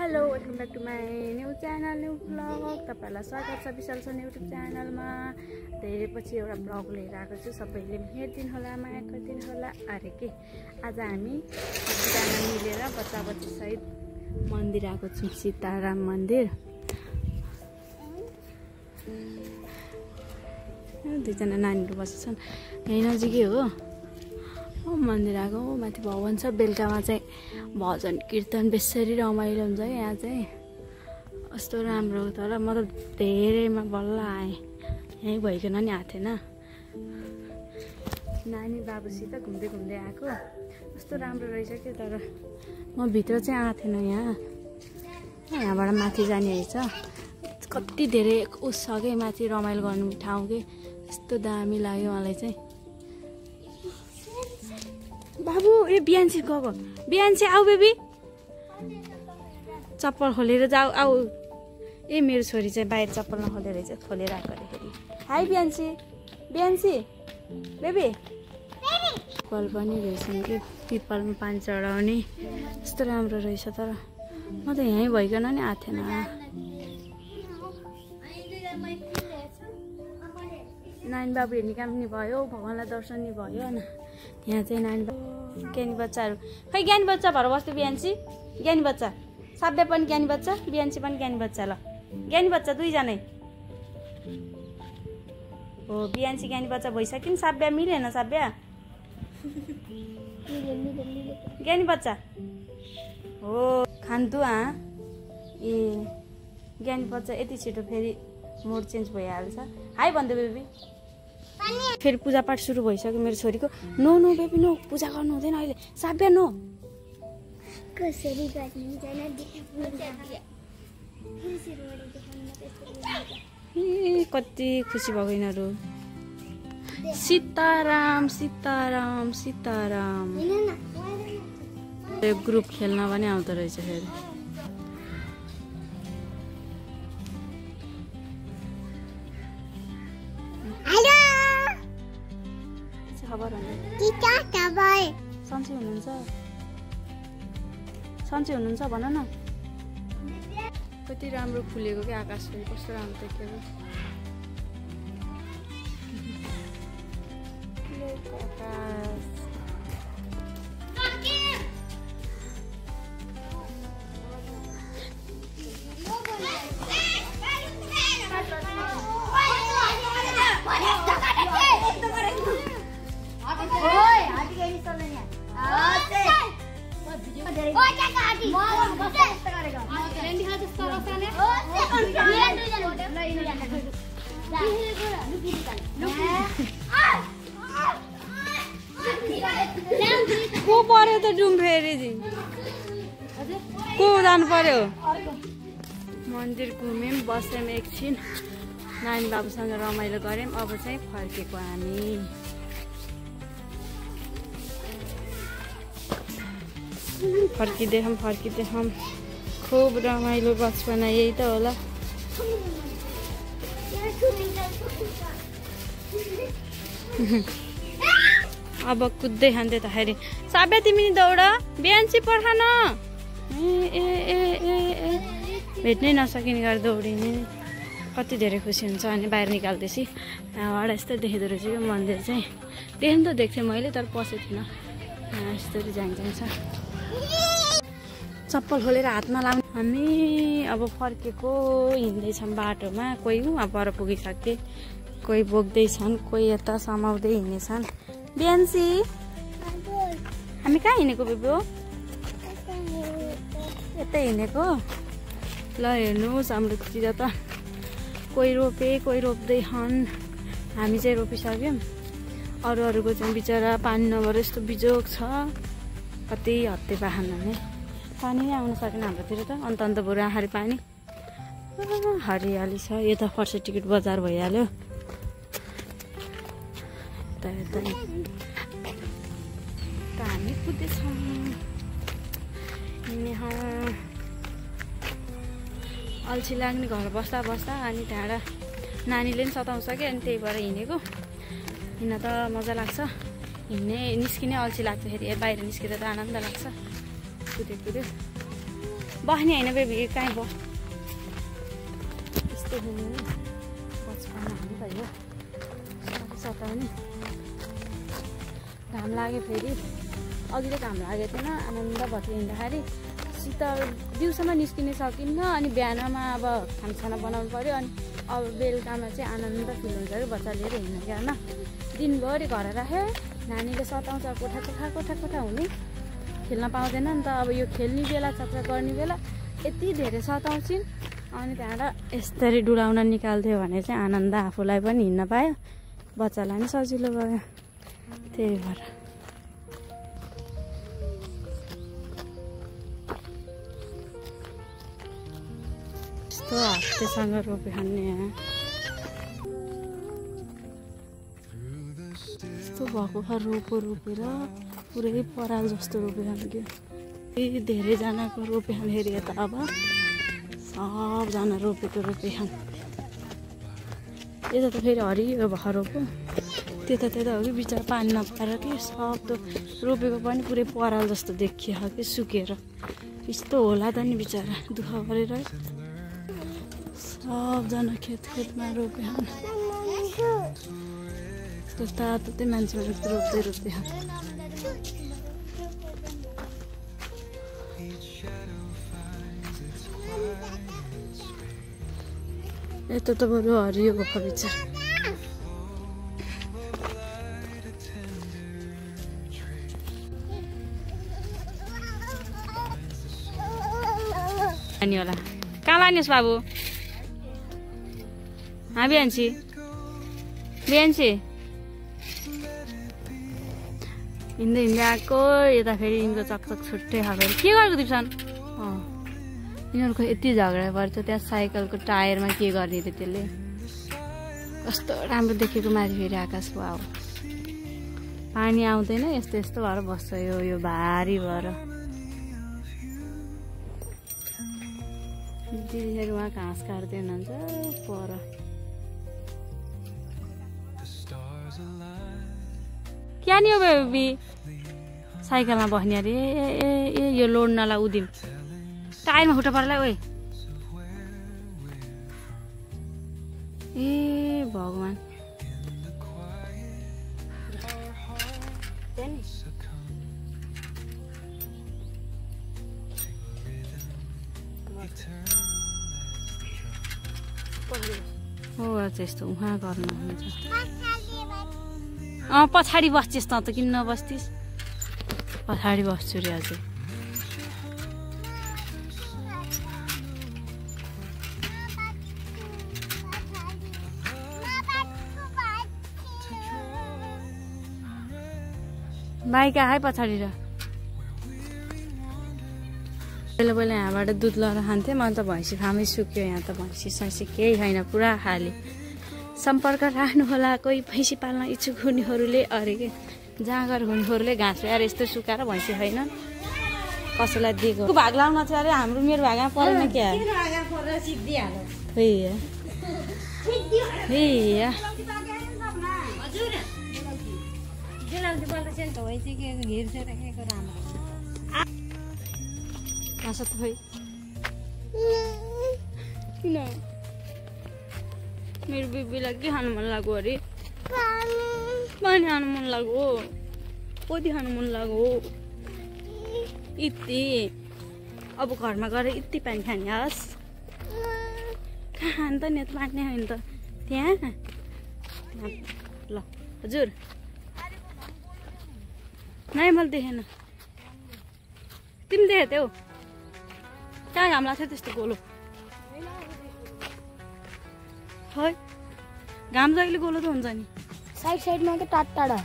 Hello welcome back to my new channel new blog. तपाईँहरूलाई स्वागत छ विशाल छ युट्युब च्यानलमा। धेरै पछि एउटा ब्लग लिएर आएको छु। सबैले हेरिदिनु होला, माया गरिदिनु होला। अरे के आज हामी सबैजना मिलेर बच्चा बच्ची सहित मन्दिर आएको छौँ, सीताराम मन्दिर। दुईजना नानीहरू बसेछन्, यहीँ नजिकै हो मन्दिर आएको। माथि भवन छ, बेलुकामा चाहिँ भजन कीर्तन बेसरी रमाइलो हुन्छ है यहाँ चाहिँ। कस्तो राम्रो, तर म त धेरैमा बल्ल आएँ, यहीँ भइकन नि आएको थिएन। नानी बाबुसित घुम्दै घुम्दै आएको, कस्तो राम्रो रहेछ कि। तर म भित्र चाहिँ आएको थिएन। यहाँबाट माथि जाने रहेछ। कति धेरै उस छ कि माथि रमाइलो गर्नु ठाउँ कि, यस्तो दामी लाग्यो मलाई चाहिँ। बाबु ए बिहानसी गएको, बिहानसी आऊ बेबी, चप्पल खोलेर जाऊ आऊ। ए मेरो छोरी चाहिँ बाहिर चप्पल नखोलेर रहेछ, खोलेर आएको अरे फेरि। हाई बिहानसी, बिहानसी बेबी। पिपल पनि रहेछन् कि, पिपलमा पानी चढाउने, यस्तो राम्रो रहेछ। तर म त यहीँ भइकन नि आएको थिएन। नानी बाबु हेर्ने काम नि भयो, भगवान्लाई दर्शन नि भयो होइन। यहाँ चाहिँ नानी ज्ञानी बच्चाहरू, खै ज्ञानी बच्चा भएर बस्दै बिहानसी, ज्ञानी बच्चा, साब्या पनि ज्ञानी बच्चा, बिहानसी पनि ज्ञानी बच्चा। ल ज्ञानी बच्चा दुईजनै हो। बिहानसी ज्ञानी बच्चा भइसक्यो नि, साब्या मिलेन। साब्या ज्ञानी बच्चा हो खान्तु। ए ज्ञानी बच्चा यति छिटो फेरि मोड चेन्ज भइहाल्छ। हाई भन्दै बेबी। फेरि पूजापाठ सुरु भइसक्यो मेरो छोरीको। नो नो बेबी नो, पूजा गर्नु हुँदैन अहिले। साब्या नो। ए कति खुसी भएको यिनीहरू। सीताराम सीताराम सीताराम। यो ग्रुप खेल्न पनि आउँदो रहेछ फेरि। सन्चै हुनुहुन्छ? सन्चै हुनुहुन्छ भन न। कति राम्रो फुलेको क्या आकाश पनि, कस्तो राम्रो देखेको। को पर्यो त डुम फेरि को जानु पर्यो। मन्दिर घुम्यौँ, बस्यौँ एकछिन, नानी बाबुसँग रमाइलो गऱ्यौँ। अब चाहिँ फर्केको हामी। फर्किँदै खुब रमाइलो बचपन यही त होला। अब कुद्दै खान्थ्यो त फेरि। साब्या तिमी नि दौड, बिहानसी पर्खान। भेट्नै नसकिने गरी दौडिने। कति धेरै खुसी हुन्छ। अनि बाहिर निकाल्दैछु, यहाँबाट यस्तो देखिँदो रहेछ कि मन्दिर चाहिँ। देख्नु त देख्थेँ मैले, तर पसेको थिइनँ। यहाँ यस्तो जान्छ। चप्पल खोलेर हातमा लाउने। हामी अब फर्केको, हिँड्दैछौँ बाटोमा। कोही अब पर पुगिसके, कोही बोक्दैछन्, कोही यता समाउँदै हिँड्नेछन्। बिहानसी हामी कहाँ हिँडेको बेबी हो? यतै हिँडेको। ल हेर्नुहोस् हाम्रोतिर त कोही रोपे, कोही रोप्दैछन्। हामी चाहिँ रोपिसक्यौँ। अरूको चाहिँ बिचरा पानी नभएर यस्तो बिजोग छ। कति हत्ते पाखन भने पानी नै आउन सकेन हाम्रोतिर त। अन्त बरु आहारी पानी, हरियाली छ। यो त फर्स्ट टिकट बजार भइहाल्यो। यता हामी कुद्दैछौँ। अल्छी लाग्ने घर बस्दा अनि त्यहाँबाट नानीले पनि सताउँछ कि, अनि त्यही भएर हिँडेको। हिँड्न त मजा लाग्छ, निस्किने अल्छी लाग्छ। फेरि बाहिर निस्किँदा त आनन्द लाग्छ। कुद्यो बस्ने होइन बेबी कहीँ बस यस्तो बचपन हामी त यो सताउने घाम लाग्यो फेरि अघि त घाम लागेको थिएन आनन्द भएर हिँड्दाखेरि शीतल दिउँसोमा निस्किन सकिन्न अनि बिहानमा अब खानासाना बनाउनु पर्यो अनि अब बेलुकामा चाहिँ आनन्द फिल हुन्छ कि बच्चा लिएर हिँड्नु क्या होइन दिनभरि घर राख्यो नानीले सताउँछ कोठा हुने खेल्न पाउँदैन नि त अब यो खेल्ने बेला चक्र गर्ने बेला यति धेरै सताउँछिन् अनि त्यहाँबाट यसरी डुलाउन निकाल्थ्यो भने चाहिँ आनन्द आफूलाई पनि हिँड्न पायो बच्चालाई पनि सजिलो भयो त्यही भएर यस्तो हत्तेसँग रोपे खाने यस्तो भएको खा रोपेर पुरै पराल जस्तो रोपे खान्थ्यो यही धेरैजनाको रोपे खाँदाखेरि यता अब सबजना रोपे खान यता त फेरि हरियो भएर रोप्यो त्यता हो कि बिचरा पानी नपाएर कि सब रोपेको पनि पुरै पराल जस्तो देखियो कि सुकेर यस्तो होला त नि बिचरा दुःख गरेर सबजना खेतमा रोपे खान त्यो तातो मान्छे रोप्दै खान यता त बरु हरियो भएको बिचरा अनि होला कहाँ लानुहोस् बाबु हाँ बिहान्सी हिँड्दै आएको यता फेरि यिनको चकचक छुट्टै खाएर के गरेको दिप्सन यिनीहरूको यति झगडा पर्छ त्यहाँ साइकलको टायरमा के गर्ने थियो त्यसले कस्तो राम्रो देखेको माथि फेरि आकाश वाउ पानी आउँदैन यस्तो भएर बस्छ यो भारी भएर दिदीहरू उहाँ घाँस काट्दै हुनुहुन्छ पर क्या नि हो बेबी साइकलमा बस्ने अरे ए यो लोड्नलाई उदिम टायरमा खुट्टा पर्ला ओए ए भगवान् हो यस्तो उहाँ गर्नुहुन्छ पछाडि बस्छिस् त किन नबस्थिस् पछाडि बस्छु रे अझै बाइक आए पछाडि र पहिला यहाँबाट दुध लगाएर खान्थेँ म त भैँसी फार्मै सुक्यो यहाँ त भैँसी सैँसी केही छैन पुरा खाली सम्पर्क राख्नुहोला कोही भैँसी पाल्न इच्छुक हुनेहरूले अरे के जाँगर हुनेहरूले घाँस ल्याएर यस्तो सुकाएर भैँसी छैन कसैलाई दिएको भाग लाउन चाहिँ अरे हाम्रो मेरो भागमा परेन क्या किन मेरो बेबीलाई के खानु मन लाग्यो अरे पानी खानु मन लाग्यो कति खानु मन लाग्यो यति अब घरमा गएर यति पानी खाने होस् कहाँ खानु त नि पानी होइन त त्यहाँ ल हजुर नै मैले देखेन तिमी देखेको थियौ कहाँ घाम लाग्छ त्यस्तो गोलो है घाम जहिले गोलो त हुन्छ नि साइडमा के टाढा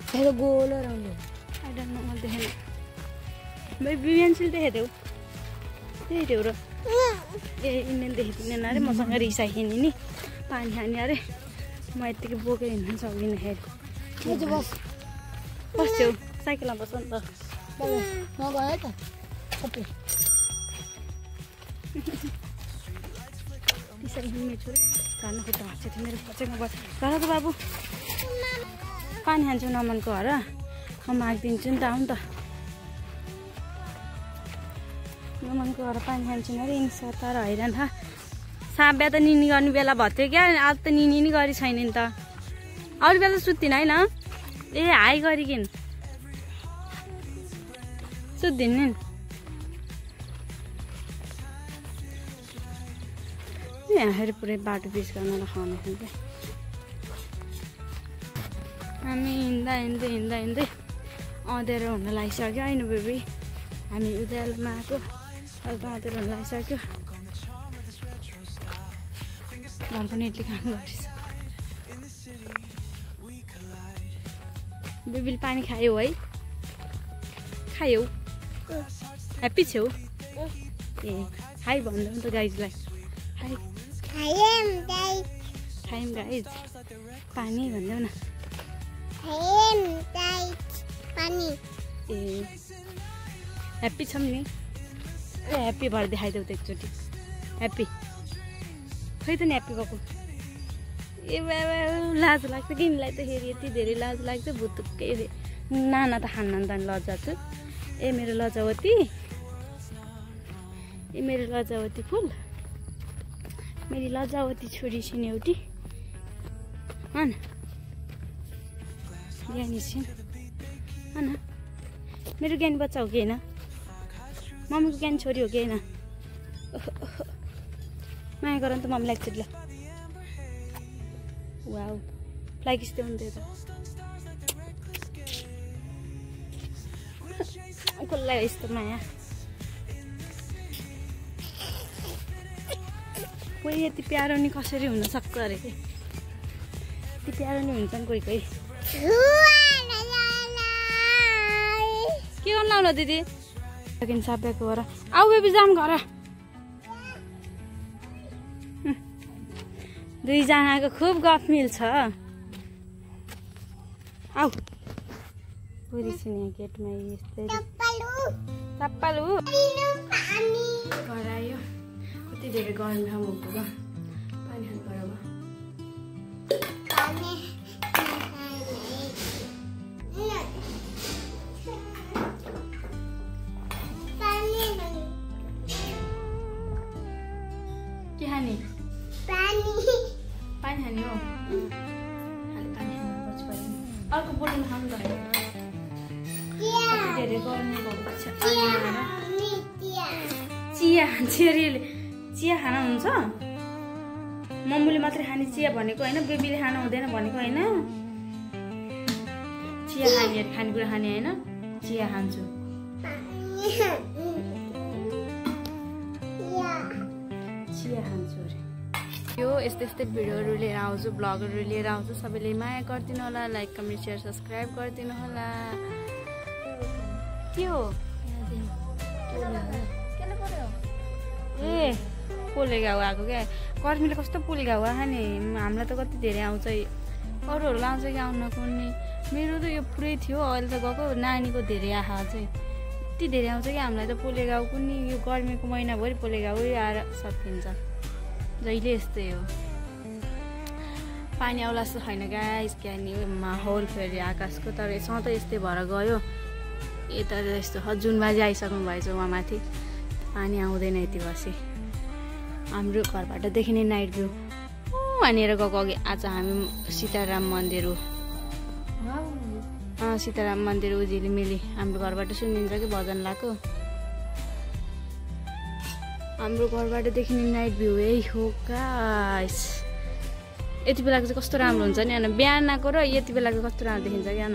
फेरि गोलो राउन्ड आई डोन्ट नो मैले देखेन बिहानसिल देखेको थियौ त्यही थियो र ए इन्डियन देखिदिँदैन अरे मसँग रिसाइकिने नि पानी खाने अरे म यत्तिकै बोकेर हिँड्न सक्दिनँ फेरि बस्छौ साइकलमा बस्छ नि त नगयो त सबै मेरो छोरी घरमा खुट्टा हाल्छ थियो मेरो बच्चामा बस घर त बाबु पानी खान्छु नमनको घर म मागिदिन्छु नि त आउनु त म रमनको घर पानी खान्छन् अरे इन्सा तर हैरान था साब्या त निनी गर्ने बेला भयो क्या आज त निनी नि गरी छैन नि त अरू बेला सुत्दिन हैन ए हाई गरिकिन सुत्दिन नि यहाँ पुरै बाटो बिच गर्न खाने खान्छ हामी हिँड्दा हिँड्दै हिँड्दा हिँड्दै अँध्यारो हुन लागिसक्यो होइन बेबी हामी उज्यालोमा आएको अब अँध्यारो हुन लागिसक्यो घाम पनि यति काम गरिस बेबीले पानी खायो है खायो ह्याप्पी छेउ ए हाई भन्दा नि त गाइजलाई हाई खायौँ गाइज पानी भन्दै न ए ह्याप्पी छौँ नि ए ह्याप्पी भएर देखाइदेऊ त एकचोटि ह्याप्पी खै त नि ह्याप्पी गएको ए लाज लाग्छ कि यिनीलाई त फेरि यति धेरै लाज लाग्छ भुतुक्कै नाना त खान्न त लज्जा छु ए मेरो लजावती फुल मेरी लजावती छोरी छिन् एउटी हन ज्ञानी छिन् हन मेरो ज्ञानी बच्चा हो कि होइन मम्मीको ज्ञानी छोरी हो कि होइन माया गर नि त मम्मीलाई एकचोटि ल वाउ फ्लाइ किस्दै हुन्थ्यो त कसलाई यस्तो माया कोही यति प्यारो नि कसरी हुन सक्छ अरे के यति प्यारो नि हुन्छन् कोही कोही के गर्नु लाउनु दिदी साब्याको घर आऊ बेबी जाम घर दुईजनाको खुब गफ मिल्छ आऊ पुरी छिन् यहाँ गेटमा यस्तै चप्पलु घर आयो कति धेरै गर्मी ठाउँ भएको पानी खानु पर्यो के खाने पानी खाने हो पानी खानुपर्छ अर्को बोल्नु खानु भयो धेरै गर्मी भएको छ चिया चिया खान हुन्छ मम्मीले मात्रै खाने चिया भनेको होइन बेबीले खानु हुँदैन भनेको होइन चिया खाने खानेकुरा खाने होइन चिया खान्छु चिया खान्छु अरे यो यस्तै यस्तै भिडियोहरू लिएर आउँछु ब्लगहरू लिएर आउँछु सबैले माया गरिदिनु होला लाइक कमेन्ट सेयर सब्सक्राइब गरिदिनु होला के हो ए पोले घाउ आएको क्या गर्मीले कस्तो पोले घाउ आयो नि हामीलाई त कति धेरै आउँछ अरूहरू आउँछ कि आउन कुनै मेरो त यो पुरै थियो अहिले त गएको नानीको धेरै आँखा चाहिँ यति धेरै आउँछ कि हामीलाई त पोले घाउ कुनै यो गर्मीको महिनाभरि पोले घाउ आएर सकिन्छ जहिले यस्तै हो पानी आउला जस्तो छैन गाइस क्यानी माहौल फेरि आकाशको तर सधैँ यस्तै भएर गयो यता यस्तो जुन बाजी आइसक्नु भएछ उहाँ माथि पानी आउँदैन यति बसी हाम्रो घरबाट देखिने नाइट भ्यू भनेर गएको अघि आज हामी सीताराम मन्दिर हो सीताराम मन्दिर उजिली मिली हाम्रो घरबाट सुनिन्छ कि भजन लगाएको हाम्रो घरबाट देखिने नाइट भ्यू यही हो गाइस यति बेलाको चाहिँ कस्तो राम्रो हुन्छ नि बिहान आएको र यति बेलाको कस्तो राम्रो देखिन्छ क्या